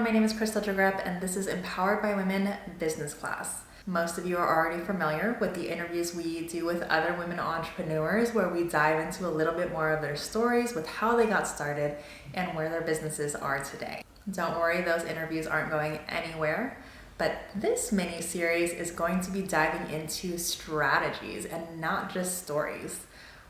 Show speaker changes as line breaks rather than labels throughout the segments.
everyone, my name is Crystal Jagrep and this is Empowered by Women Business Class. Most of you are already familiar with the interviews we do with other women entrepreneurs where we dive into a little bit more of their stories with how they got started and where their businesses are today. Don't worry, those interviews aren't going anywhere, but this mini-series is going to be diving into strategies and not just stories.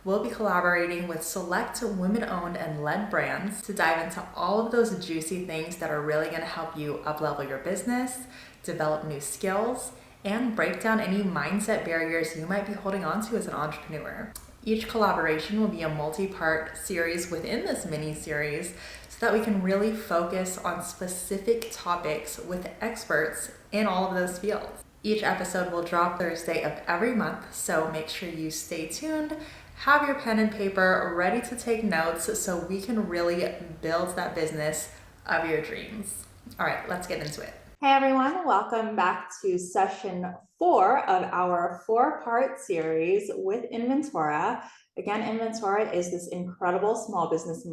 We'll be collaborating with select women-owned and led brands to dive into all of those juicy things that are really going to help you up-level your business, develop new skills, and break down any mindset barriers you might be holding on to as an entrepreneur. Each collaboration will be a multi-part series within this mini-series so that we can really focus on specific topics with experts in all of those fields. Each episode will drop Thursday of every month, so make sure you stay tuned. Have your pen and paper ready to take notes so we can really build that business of your dreams. All right, let's get into it. Hey everyone, welcome back to session 4 of our 4-part series with Inventora. Again, Inventora is this incredible small business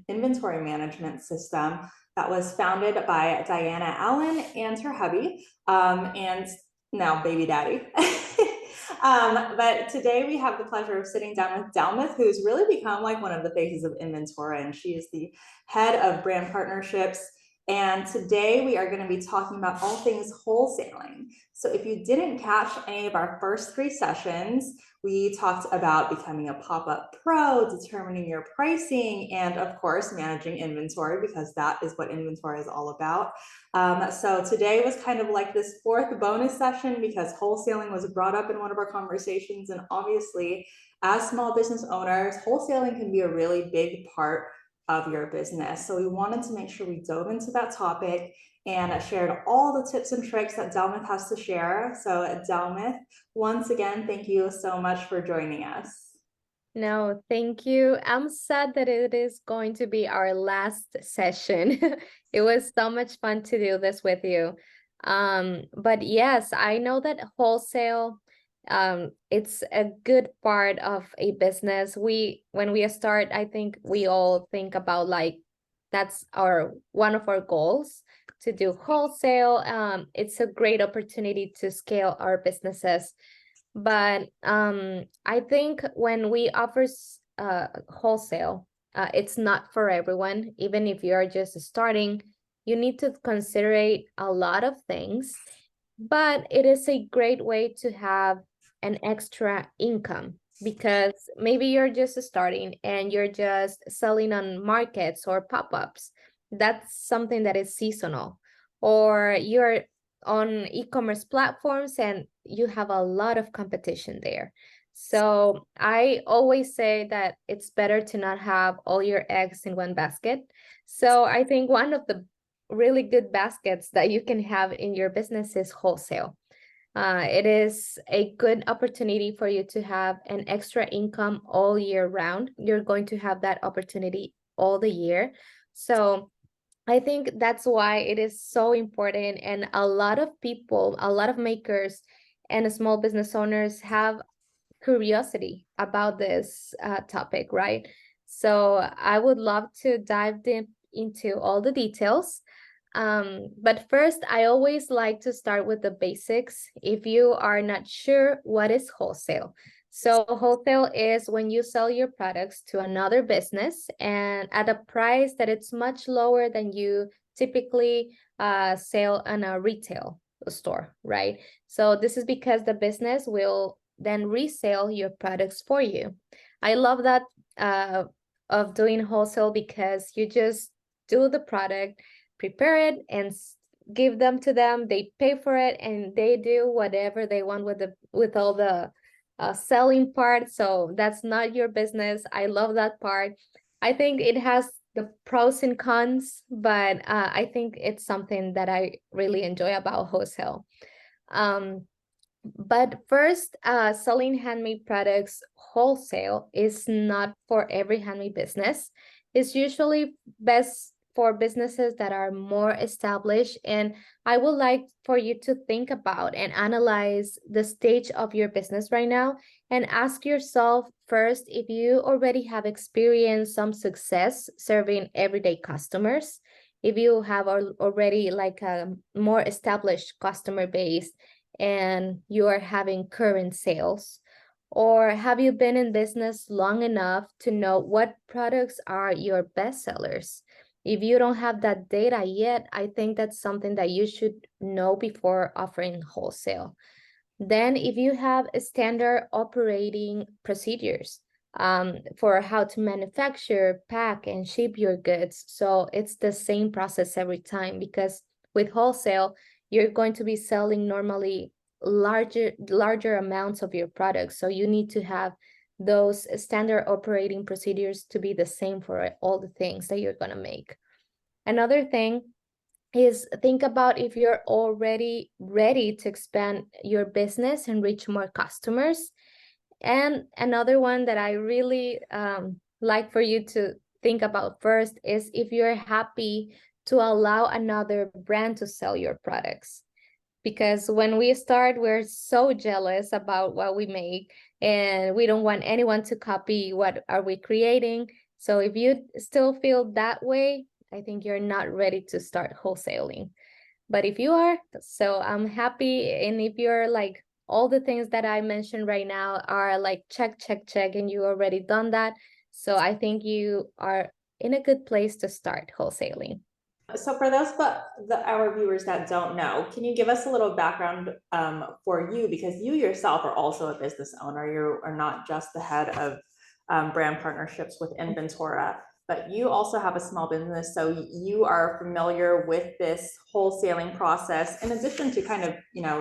inventory management system that was founded by Diana Allen and her hubby, and now baby daddy. But today we have the pleasure of sitting down with Delmith, who's really become like one of the faces of Inventora, and she is the head of brand partnerships. And today we are going to be talking about all things wholesaling. So if you didn't catch any of our first 3 sessions, we talked about becoming a pop-up pro, determining your pricing, and of course, managing inventory, because that is what Inventora is all about. So today was kind of like this 4th bonus session because wholesaling was brought up in one of our conversations. And obviously, as small business owners, wholesaling can be a really big part of your business. So we wanted to make sure we dove into that topic and shared all the tips and tricks that Delmith has to share. So Delmith, once again, thank you so much for joining us.
No, thank you. I'm sad that it is going to be our last session. It was so much fun to do this with you. But yes, I know that wholesale, it's a good part of a business. When we start, I think we all think about like that's one of our goals to do wholesale. It's a great opportunity to scale our businesses. But I think when we offer wholesale, it's not for everyone. Even if you are just starting, you need to consider a lot of things. But it is a great way to have an extra income, because maybe you're just starting and you're just selling on markets or pop-ups. That's something that is seasonal. Or you're on e-commerce platforms and you have a lot of competition there. So I always say that it's better to not have all your eggs in one basket. So I think one of the really good baskets that you can have in your business is wholesale. It is a good opportunity for you to have an extra income all year round. You're going to have that opportunity all the year. So I think that's why it is so important. And a lot of people, a lot of makers and small business owners have curiosity about this topic, right? So I would love to dive deep into all the details. But first, I always like to start with the basics. If you are not sure, what is wholesale? So wholesale is when you sell your products to another business and at a price that it's much lower than you typically sell in a retail store, right? So this is because the business will then resell your products for you. I love that of doing wholesale, because you just do the product, prepare it, and give them to them. They pay for it and they do whatever they want with all the selling part. So that's not your business. I love that part. I think it has the pros and cons, but I think it's something that I really enjoy about wholesale. But first, selling handmade products wholesale is not for every handmade business. It's usually best for businesses that are more established. And I would like for you to think about and analyze the stage of your business right now and ask yourself first if you already have experienced some success serving everyday customers. if you have already like a more established customer base and you are having current sales? Or have you been in business long enough to know what products are your best sellers? If you don't have that data yet, I think that's something that you should know before offering wholesale. Then if you have standard operating procedures for how to manufacture, pack, and ship your goods, so it's the same process every time, because with wholesale, you're going to be selling normally larger amounts of your products. So you need to have those standard operating procedures to be the same for all the things that you're going to make. Another thing is think about if you're already ready to expand your business and reach more customers. And another one that I really like for you to think about first is if you're happy to allow another brand to sell your products. Because when we start, we're so jealous about what we make and we don't want anyone to copy what are we creating. So if you still feel that way, I think you're not ready to start wholesaling. But if you are, so I'm happy. And if you're like all the things that I mentioned right now are like check, and you already done that. So I think you are in a good place to start wholesaling.
So for those our viewers that don't know, can you give us a little background for you, because you yourself are also a business owner. You are not just the head of brand partnerships with Inventora, but you also have a small business. So you are familiar with this wholesaling process, in addition to kind of,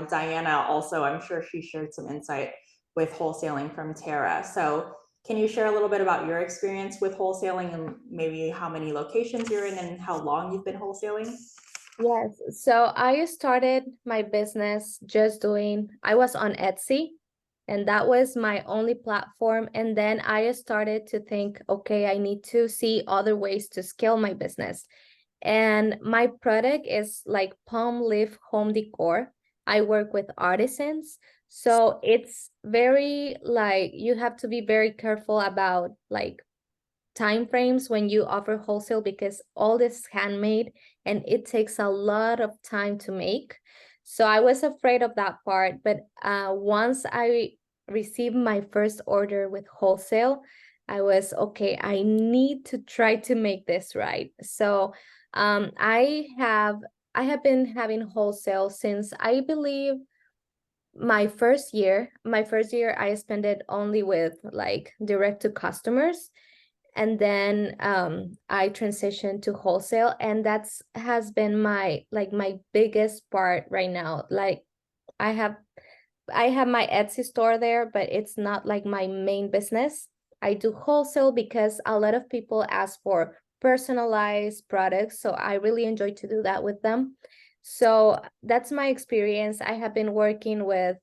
Diana also, I'm sure she shared some insight with wholesaling from Tara. So can you share a little bit about your experience with wholesaling and maybe how many locations you're in and how long you've been wholesaling?
Yes, so I started my business I was on Etsy, and that was my only platform. And then I started to think, okay, I need to see other ways to scale my business. And my product is like palm leaf home decor. I work with artisans. So it's very like you have to be very careful about like time frames when you offer wholesale, because all this handmade and it takes a lot of time to make. So I was afraid of that part, but once I received my first order with wholesale, I was okay, I need to try to make this right. So I have been having wholesale since, I believe, my first year I spent it only with like direct to customers, and then I transitioned to wholesale, and that's has been my biggest part right now. Like I have my Etsy store there, but it's not like my main business. I do wholesale because a lot of people ask for personalized products, so I really enjoy to do that with them. So that's my experience. I have been working with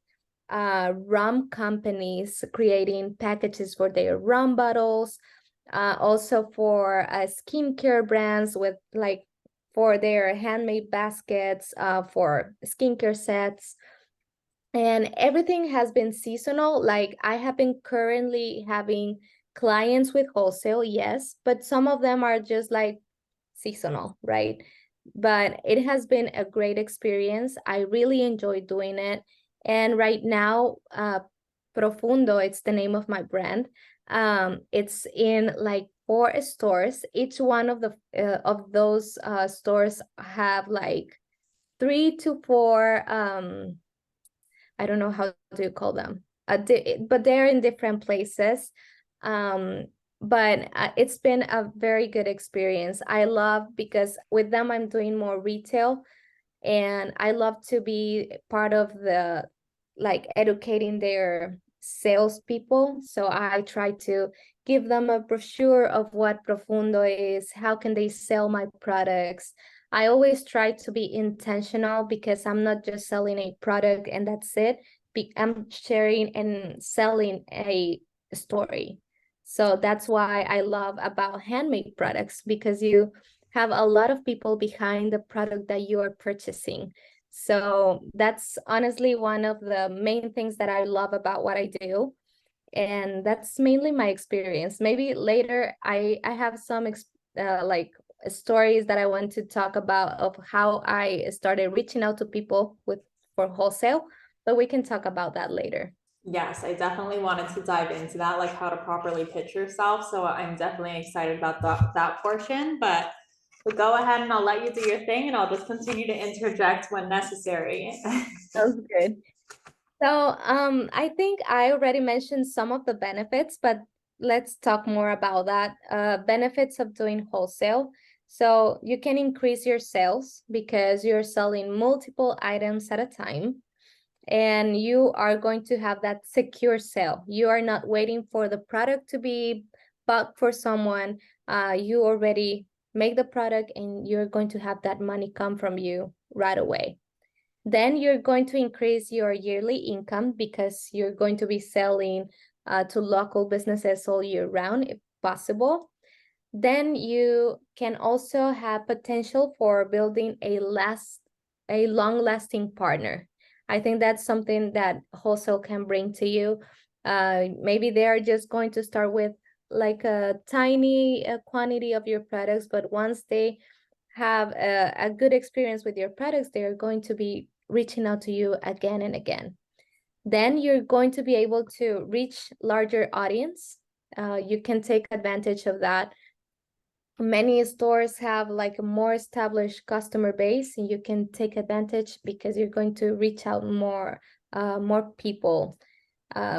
rum companies creating packages for their rum bottles, also for skincare brands with like for their handmade baskets, for skincare sets. And everything has been seasonal. Like I have been currently having clients with wholesale, yes, but some of them are just like seasonal, right? But it has been a great experience. I really enjoy doing it. And right now, Profundo, it's the name of my brand. It's in like 4 stores. Each one of those stores have like 3 to 4 I don't know how do you call them, but they're in different places. Um, but it's been a very good experience. I love, because with them I'm doing more retail, and I love to be part of the like educating their salespeople. So I try to give them a brochure of what Profundo is, how can they sell my products. I always try to be intentional, because I'm not just selling a product and that's it. I'm sharing and selling a story. So that's why I love about handmade products, because you have a lot of people behind the product that you are purchasing. So that's honestly one of the main things that I love about what I do. And that's mainly my experience. Maybe later I have some like stories that I want to talk about of how I started reaching out to people for wholesale, but we can talk about that later.
Yes, I definitely wanted to dive into that, like how to properly pitch yourself. So I'm definitely excited about that portion. But we'll go ahead and I'll let you do your thing, and I'll just continue to interject when necessary.
Sounds good. So I think I already mentioned some of the benefits, but let's talk more about that. Benefits of doing wholesale. So you can increase your sales because you're selling multiple items at a time, and you are going to have that secure sale. You are not waiting for the product to be bought for someone. You already make the product and you're going to have that money come from you right away. Then you're going to increase your yearly income because you're going to be selling to local businesses all year round if possible. Then you can also have potential for building a long-lasting partner. I think that's something that wholesale can bring to you. Maybe they are just going to start with like a tiny quantity of your products, but once they have a good experience with your products, they are going to be reaching out to you again and again. Then you're going to be able to reach larger audience. You can take advantage of that. Many stores have like a more established customer base, and you can take advantage because you're going to reach out more people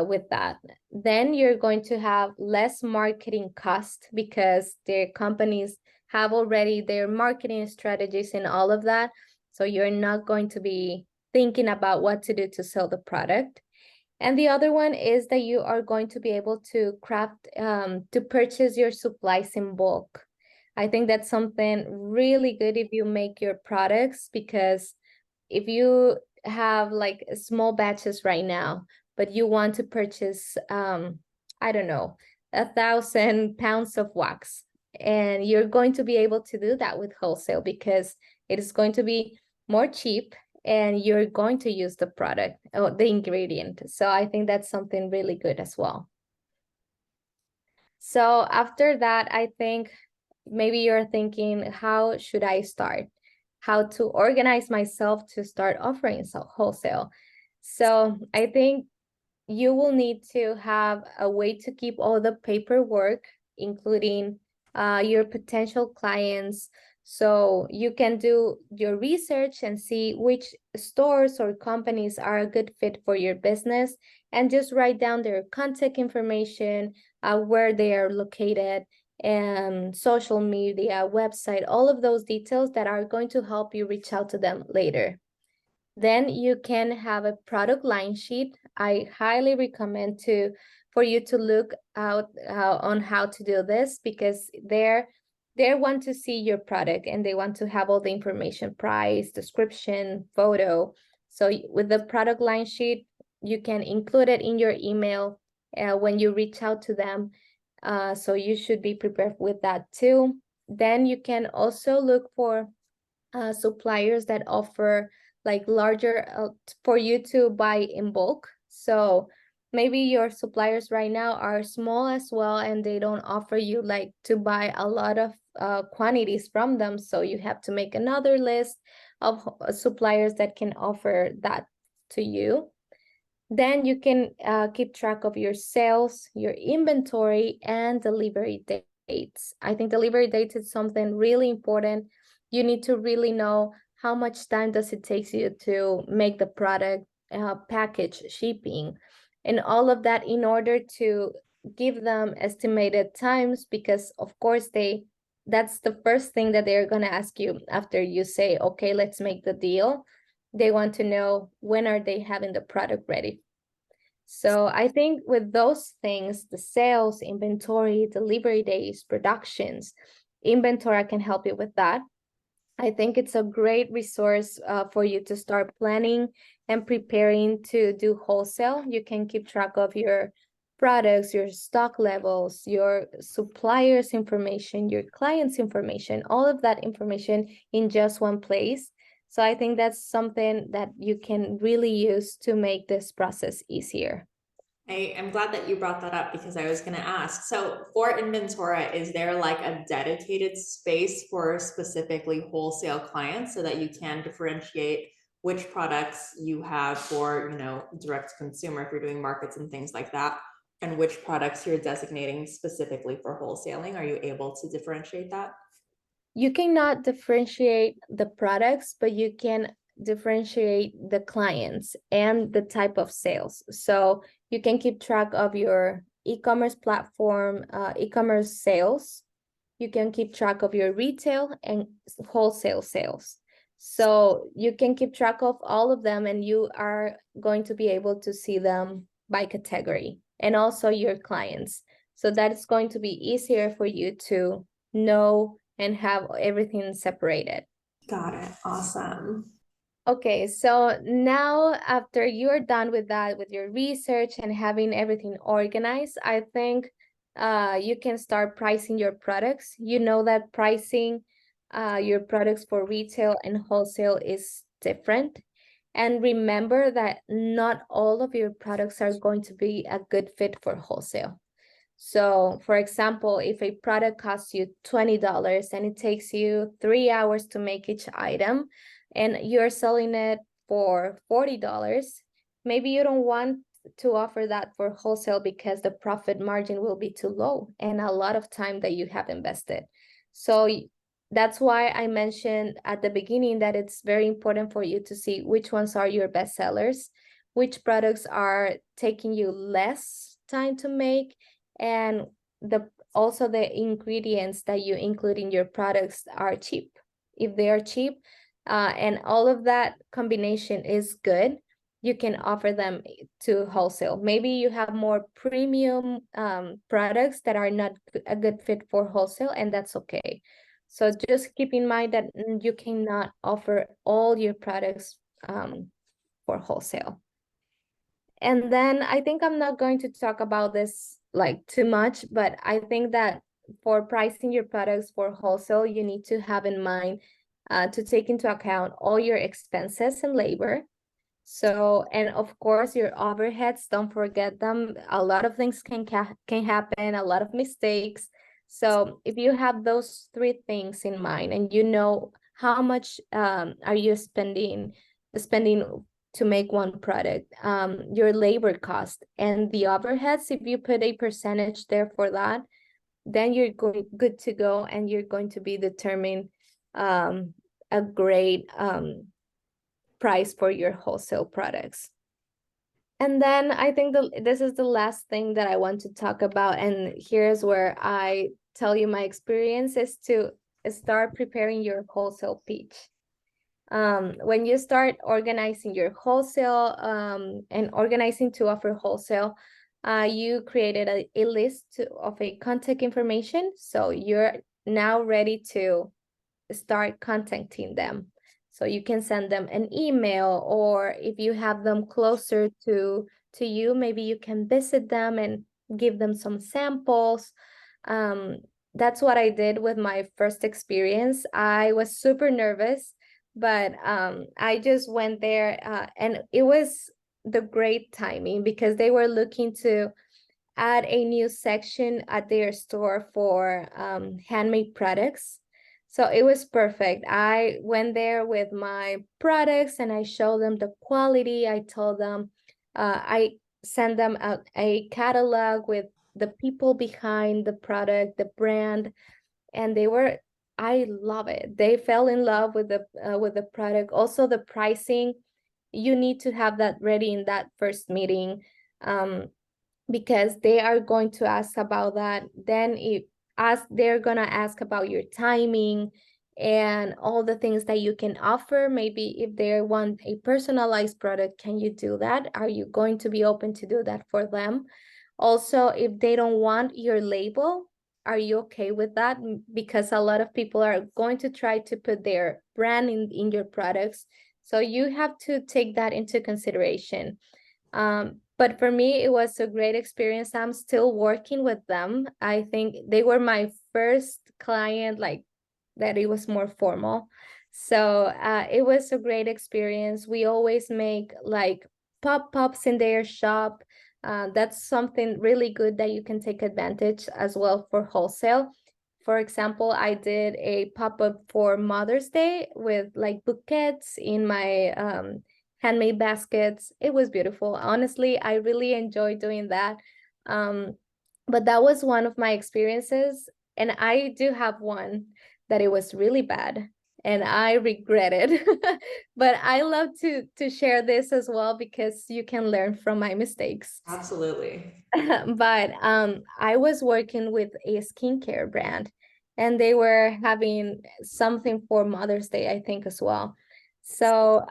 with that. Then you're going to have less marketing cost because their companies have already their marketing strategies and all of that. So you're not going to be thinking about what to do to sell the product. And the other one is that you are going to be able to to purchase your supplies in bulk. I think that's something really good if you make your products, because if you have like small batches right now, but you want to purchase, I don't know, 1,000 pounds of wax, and you're going to be able to do that with wholesale because it is going to be more cheap and you're going to use the product or the ingredient. So I think that's something really good as well. So after that, I think maybe you're thinking, how should I start? How to organize myself to start offering wholesale? So I think you will need to have a way to keep all the paperwork, including your potential clients. So you can do your research and see which stores or companies are a good fit for your business, and just write down their contact information, where they are located, and social media, website, all of those details that are going to help you reach out to them later. Then you can have a product line sheet. I highly recommend for you to look out on how to do this, because they want to see your product and they want to have all the information, price, description, photo. So with the product line sheet, you can include it in your email when you reach out to them. So you should be prepared with that too. Then you can also look for suppliers that offer like larger for you to buy in bulk. So maybe your suppliers right now are small as well, and they don't offer you like to buy a lot of quantities from them. So you have to make another list of suppliers that can offer that to you. Then you can keep track of your sales, your inventory, and delivery dates. I think delivery dates is something really important. You need to really know how much time does it take you to make the product, package, shipping, and all of that, in order to give them estimated times, because of course that's the first thing that they're going to ask you after you say, okay, let's make the deal. They want to know when are they having the product ready. So I think with those things, the sales, inventory, delivery days, productions, Inventora can help you with that. I think it's a great resource for you to start planning and preparing to do wholesale. You can keep track of your products, your stock levels, your suppliers' information, your clients' information, all of that information in just one place. So I think that's something that you can really use to make this process easier.
I'm glad that you brought that up because I was going to ask. So for Inventora, is there like a dedicated space for specifically wholesale clients so that you can differentiate which products you have for, direct to consumer if you're doing markets and things like that, and which products you're designating specifically for wholesaling? Are you able to differentiate that?
You cannot differentiate the products, but you can differentiate the clients and the type of sales. So you can keep track of your e-commerce platform, e-commerce sales. You can keep track of your retail and wholesale sales. So you can keep track of all of them, and you are going to be able to see them by category and also your clients. So that is going to be easier for you to know and have everything separated.
Got it. Awesome.
Okay, so now after you're done with that, with your research and having everything organized, I think you can start pricing your products. You know that pricing your products for retail and wholesale is different. And remember that not all of your products are going to be a good fit for wholesale. So for example, if a product costs you $20 and it takes you 3 hours to make each item, and you're selling it for $40, maybe you don't want to offer that for wholesale because the profit margin will be too low and a lot of time that you have invested. So that's why I mentioned at the beginning that it's very important for you to see which ones are your best sellers, which products are taking you less time to make, and also the ingredients that you include in your products are cheap. If they are cheap, and all of that combination is good, you can offer them to wholesale. Maybe you have more premium products that are not a good fit for wholesale, and that's okay. So just keep in mind that you cannot offer all your products for wholesale. And then I think I'm not going to talk about this like too much, but I think that for pricing your products for wholesale, you need to have in mind to take into account all your expenses and labor. So, and of course, your overheads, don't forget them. A lot of things can happen, a lot of mistakes. So if you have those three things in mind and you know how much are you spending to make one product, your labor cost and the overheads, if you put a percentage there for that, then you're good to go, and you're going to be determining a great price for your wholesale products. And then I think this is the last thing that I want to talk about, and here's where I tell you my experience, is to start preparing your wholesale pitch. When you start organizing your wholesale and organizing to offer wholesale, you created a list of a contact information. So you're now ready to start contacting them. So you can send them an email, or if you have them closer to you, maybe you can visit them and give them some samples. That's what I did with my first experience. I was super nervous, but I just went there and it was the great timing because they were looking to add a new section at their store for handmade products. So it was perfect. I went there with my products and I showed them the quality. I told them, I sent them a catalog with the people behind the product, the brand, and I love it. They fell in love with the product. Also the pricing, you need to have that ready in that first meeting, because they are going to ask about that. Then they're gonna ask about your timing and all the things that you can offer. Maybe if they want a personalized product, can you do that? Are you going to be open to do that for them? Also, if they don't want your label, are you okay with that? Because a lot of people are going to try to put their brand in your products. So you have to take that into consideration. But for me, it was a great experience. I'm still working with them. I think they were my first client, like that it was more formal. So it was a great experience. We always make like pop-ups in their shop. That's something really good that you can take advantage as well for wholesale. For example, I did a pop-up for Mother's Day with like bouquets in my handmade baskets. It was beautiful. Honestly, I really enjoyed doing that. Um, but that was one of my experiences. And I do have one that it was really bad and I regret it. But I love to share this as well because you can learn from my mistakes.
Absolutely.
But I was working with a skincare brand and they were having something for Mother's Day, I think, as well. So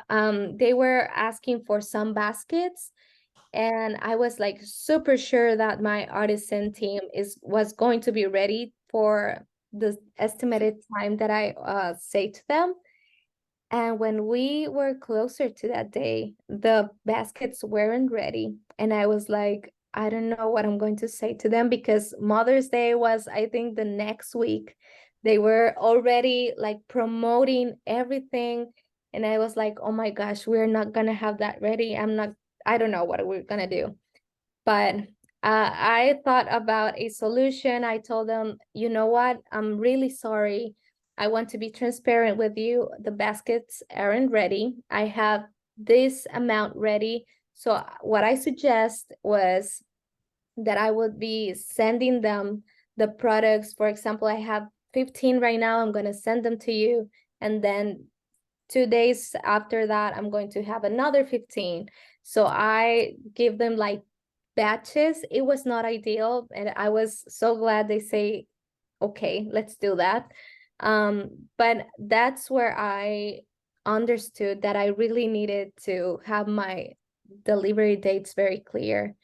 they were asking for some baskets and I was like super sure that my artisan team was going to be ready for the estimated time that I say to them. And when we were closer to that day, the baskets weren't ready. And I was like, I don't know what I'm going to say to them because Mother's Day was, I think, the next week. They were already like promoting everything. And I was like, oh my gosh, we're not going to have that ready. I don't know what we're going to do. But I thought about a solution. I told them, you know what? I'm really sorry. I want to be transparent with you. The baskets aren't ready. I have this amount ready. So what I suggest was that I would be sending them the products. For example, I have 15 right now. I'm going to send them to you. And then 2 days after that, I'm going to have another 15. So I give them like batches. It was not ideal. And I was so glad they say, okay, let's do that. But that's where I understood that I really needed to have my delivery dates very clear.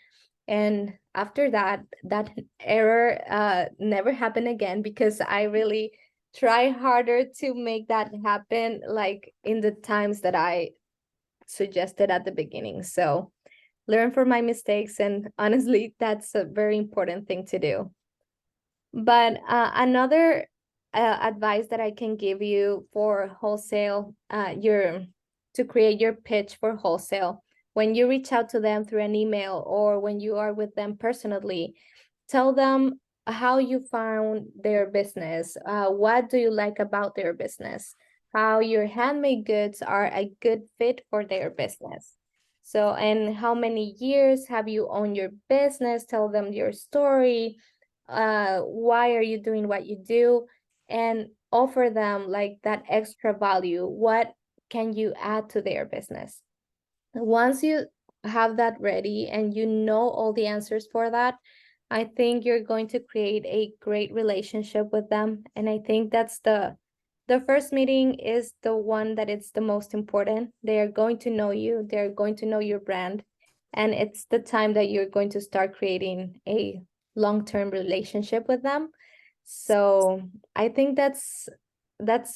And after that, that error never happened again because I really try harder to make that happen like in the times that I suggested at the beginning. So learn from my mistakes, and honestly, that's a very important thing to do. But another advice that I can give you for wholesale, to create your pitch for wholesale, when you reach out to them through an email or when you are with them personally, tell them how you found their business. What do you like about their business? How your handmade goods are a good fit for their business. So, and how many years have you owned your business? Tell them your story. Why are you doing what you do? And offer them like that extra value. What can you add to their business? Once you have that ready and you know all the answers for that, I think you're going to create a great relationship with them. And I think that's the first meeting is the one that it's the most important. They are going to know you, they're going to know your brand, and it's the time that you're going to start creating a long-term relationship with them. So I think that's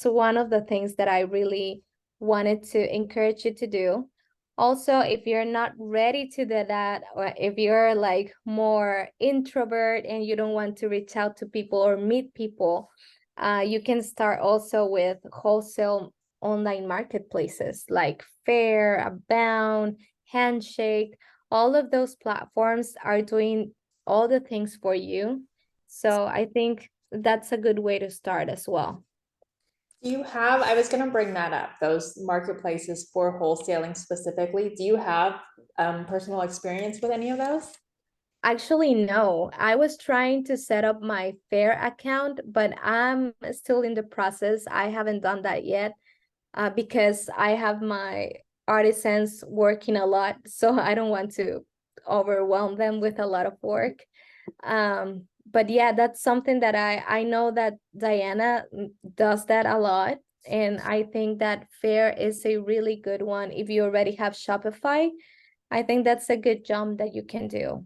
one of the things that I really wanted to encourage you to do. Also, if you're not ready to do that, or if you're like more introvert and you don't want to reach out to people or meet people, you can start also with wholesale online marketplaces like Fair, Abound, Handshake. All of those platforms are doing all the things for you. So I think that's a good way to start as well.
Do you have, I was going to bring that up, those marketplaces for wholesaling specifically. Do you have personal experience with any of those?
Actually, no. I was trying to set up my Fair account, but I'm still in the process. I haven't done that yet because I have my artisans working a lot, so I don't want to overwhelm them with a lot of work. But yeah, that's something that I know that Diana does that a lot. And I think that Fair is a really good one. If you already have Shopify, I think that's a good jump that you can do.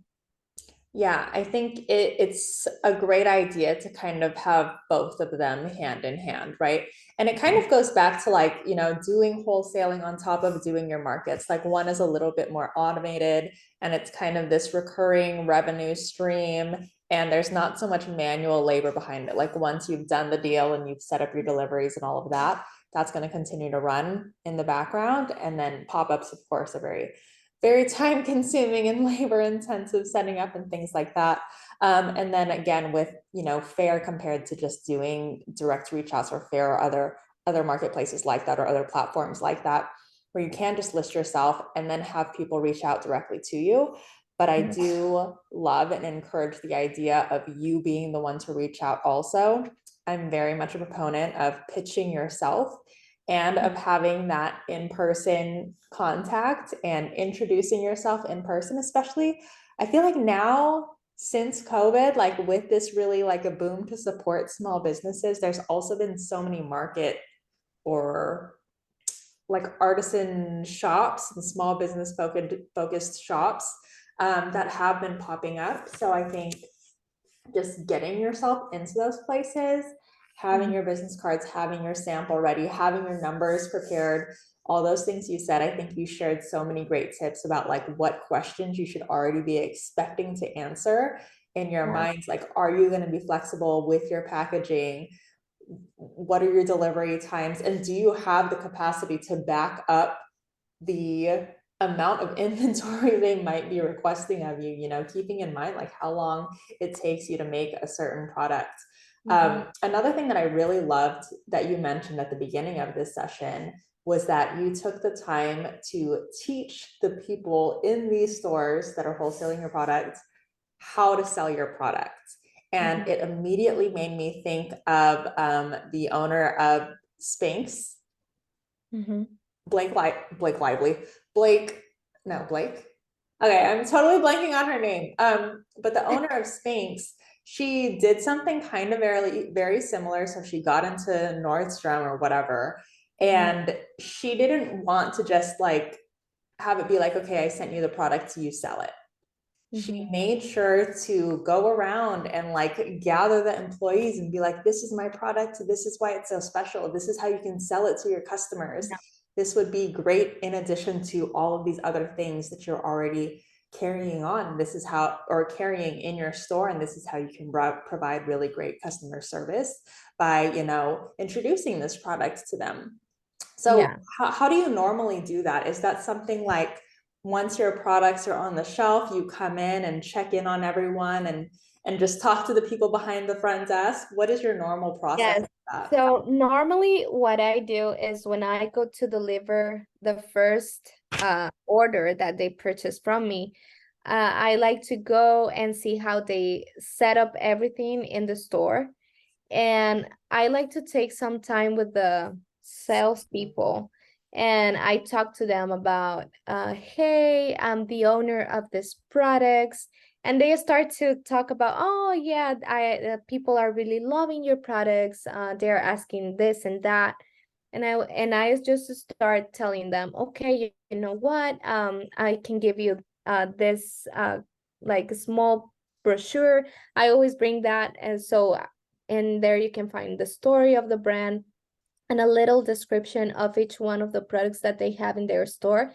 Yeah, I think it's a great idea to kind of have both of them hand in hand, right? And it kind of goes back to like, doing wholesaling on top of doing your markets. Like one is a little bit more automated and it's kind of this recurring revenue stream. And there's not so much manual labor behind it. Like once you've done the deal and you've set up your deliveries and all of that, that's going to continue to run in the background. And then pop-ups, of course, are very very time consuming and labor intensive setting up and things like that. And then again, with, Fair compared to just doing direct reach outs, or Fair or other marketplaces like that, or other platforms like that, where you can just list yourself and then have people reach out directly to you. But I do love and encourage the idea of you being the one to reach out also. I'm very much a proponent of pitching yourself and of having that in-person contact and introducing yourself in person, especially. I feel like now, since COVID, like with this really like a boom to support small businesses, there's also been so many market or like artisan shops and small business focused shops that have been popping up. So I think just getting yourself into those places, having your business cards, having your sample ready, having your numbers prepared, all those things you said. I think you shared so many great tips about like what questions you should already be expecting to answer in your minds. Like, are you going to be flexible with your packaging? What are your delivery times? And do you have the capacity to back up the amount of inventory they might be requesting of you, keeping in mind like how long it takes you to make a certain product. Another thing that I really loved that you mentioned at the beginning of this session was that you took the time to teach the people in these stores that are wholesaling your product how to sell your product. And it immediately made me think of the owner of Spanx, Blake Lively. Blake. Okay, I'm totally blanking on her name. But the owner of Spanx, she did something kind of very similar. So she got into Nordstrom or whatever, and she didn't want to just like have it be like, okay, I sent you the product, you sell it. She made sure to go around and like gather the employees and be like, this is my product. This is why it's so special. This is how you can sell it to your customers. This would be great in addition to all of these other things that you're already carrying on. This is how, or carrying in your store. And this is how you can provide really great customer service by, introducing this product to them. So how do you normally do that? Is that something like, once your products are on the shelf, you come in and check in on everyone and just talk to the people behind the front desk? What is your normal process
Yes.
with that?
So normally what I do is when I go to deliver the first order that they purchase from me, I like to go and see how they set up everything in the store. And I like to take some time with the salespeople, and I talk to them about, hey, I'm the owner of this products. And they start to talk about, oh yeah, people are really loving your products. They're asking this and that. And I just start telling them, okay, you know what? I can give you this like a small brochure. I always bring that, and so and there you can find the story of the brand and a little description of each one of the products that they have in their store.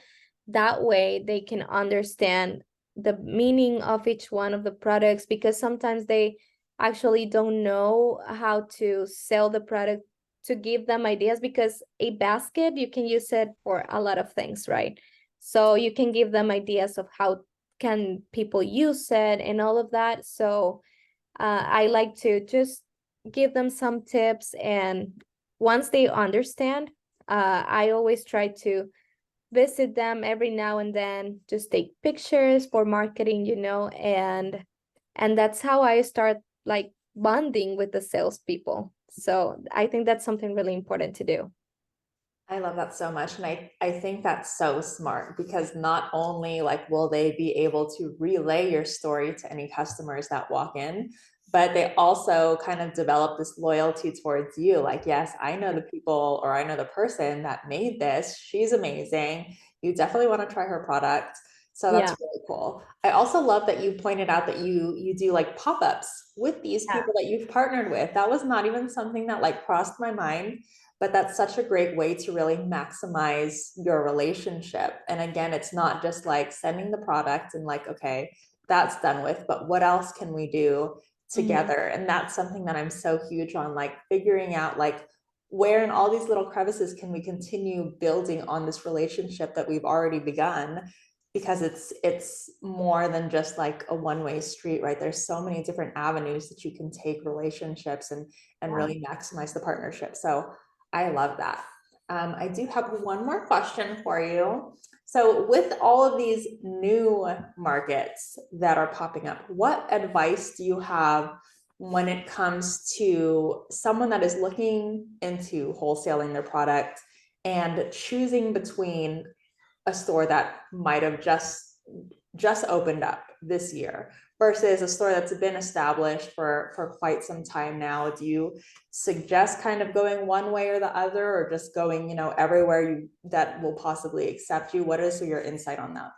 That way they can understand the meaning of each one of the products, because sometimes they actually don't know how to sell the product, to give them ideas, because a basket, you can use it for a lot of things, right? So you can give them ideas of how can people use it and all of that. So I like to just give them some tips, and once they understand, I always try to visit them every now and then, just take pictures for marketing, and that's how I start like bonding with the salespeople. So I think that's something really important to do.
I love that so much. And I think that's so smart, because not only like will they be able to relay your story to any customers that walk in, but they also kind of develop this loyalty towards you. Like, yes, I know the people, or I know the person that made this. She's amazing. You definitely want to try her product. So that's really cool. I also love that you pointed out that you do like pop-ups with these people that you've partnered with. That was not even something that like crossed my mind, but that's such a great way to really maximize your relationship. And again, it's not just like sending the product and like, okay, that's done with, but what else can we do together? And that's something that I'm so huge on, like figuring out like where in all these little crevices can we continue building on this relationship that we've already begun. because it's more than just like a one-way street, right? There's so many different avenues that you can take relationships and really maximize the partnership. So I love that. I do have one more question for you. So with all of these new markets that are popping up, what advice do you have when it comes to someone that is looking into wholesaling their product and choosing between a store that might have just opened up this year versus a store that's been established for quite some time now? Do you suggest kind of going one way or the other, or just going, everywhere that will possibly accept you? What is your insight on that?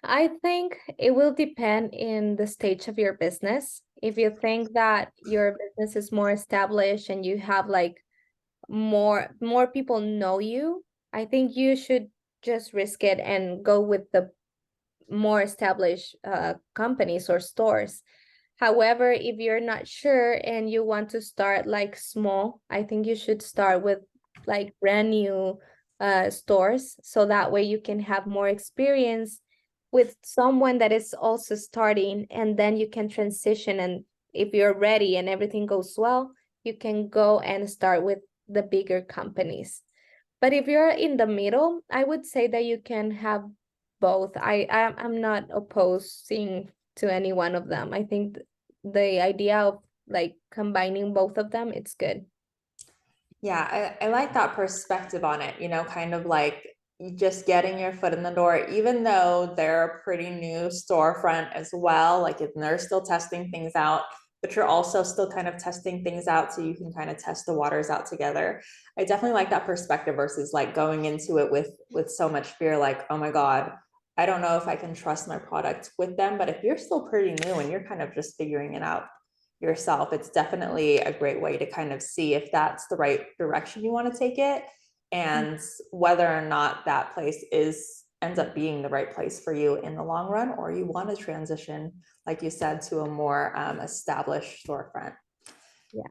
I think it will depend in the stage of your business. If you think that your business is more established and you have like more people know you, I think you should just risk it and go with the more established companies or stores. However, if you're not sure and you want to start like small, I think you should start with like brand new stores, so that way you can have more experience with someone that is also starting, and then you can transition, and if you're ready and everything goes well, you can go and start with the bigger companies. But if you're in the middle, I would say that you can have both. I'm not opposing to any one of them. I think the idea of like combining both of them, it's good.
Yeah, I like that perspective on it, kind of like just getting your foot in the door, even though they're a pretty new storefront as well, like they're still testing things out, but you're also still kind of testing things out so you can kind of test the waters out together. I definitely like that perspective versus like going into it with so much fear, like, oh my God, I don't know if I can trust my product with them. But if you're still pretty new and you're kind of just figuring it out yourself, it's definitely a great way to kind of see if that's the right direction you want to take it, and whether or not that place ends up being the right place for you in the long run, or you want to transition, like you said, to a more established storefront.
Yeah.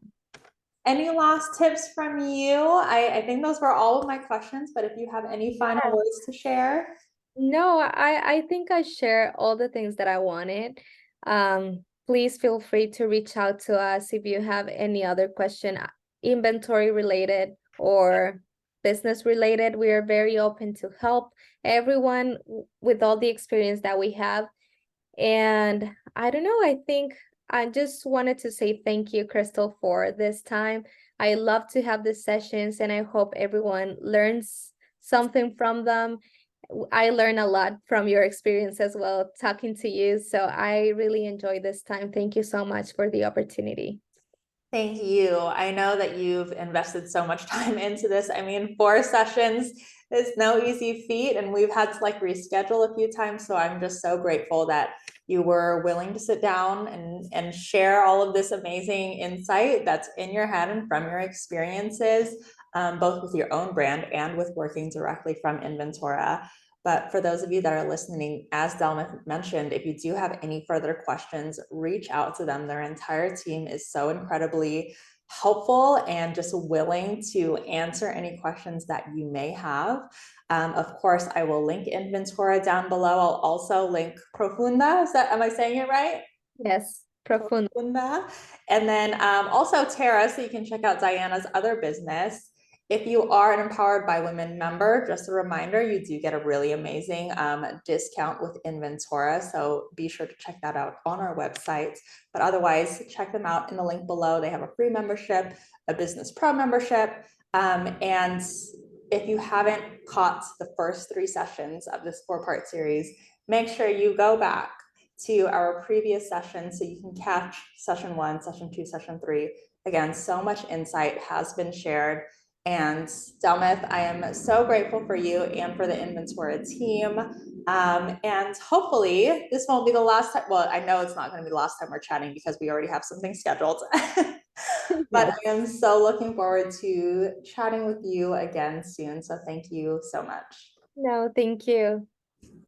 Any last tips from you? I think those were all of my questions, but if you have any final words to share.
No, I think I share all the things that I wanted. Please feel free to reach out to us if you have any other question, inventory related or business related. We are very open to help everyone with all the experience that we have. And I don't know, I think I just wanted to say thank you, Crystal, for this time. I love to have these sessions, and I hope everyone learns something from them. I learn a lot from your experience as well, talking to you. So I really enjoy this time. Thank you so much for the opportunity.
Thank you. I know that you've invested so much time into this. I mean, 4 sessions is no easy feat, and we've had to like reschedule a few times. So I'm just so grateful that you were willing to sit down and share all of this amazing insight that's in your head and from your experiences, both with your own brand and with working directly from Inventora. But for those of you that are listening, as Delmith mentioned, if you do have any further questions, reach out to them. Their entire team is so incredibly helpful and just willing to answer any questions that you may have. Of course, I will link Inventora down below. I'll also link Profunda. Am I saying it right?
Yes, profundo.
Profunda. And then also Tara, so you can check out Diana's other business. If you are an Empowered by Women member, just a reminder, you do get a really amazing discount with Inventora. So be sure to check that out on our website. But otherwise, check them out in the link below. They have a free membership, a Business Pro membership. And if you haven't caught the first 3 sessions of this 4-part series, make sure you go back to our previous session so you can catch session 1, session 2, session 3. Again, so much insight has been shared. And Delmith, I am so grateful for you and for the Inventora team. And hopefully this won't be the last time. Well, I know it's not going to be the last time we're chatting because we already have something scheduled. But
Yes.
I am so looking forward to chatting with you again soon. So thank you so much.
No, thank you.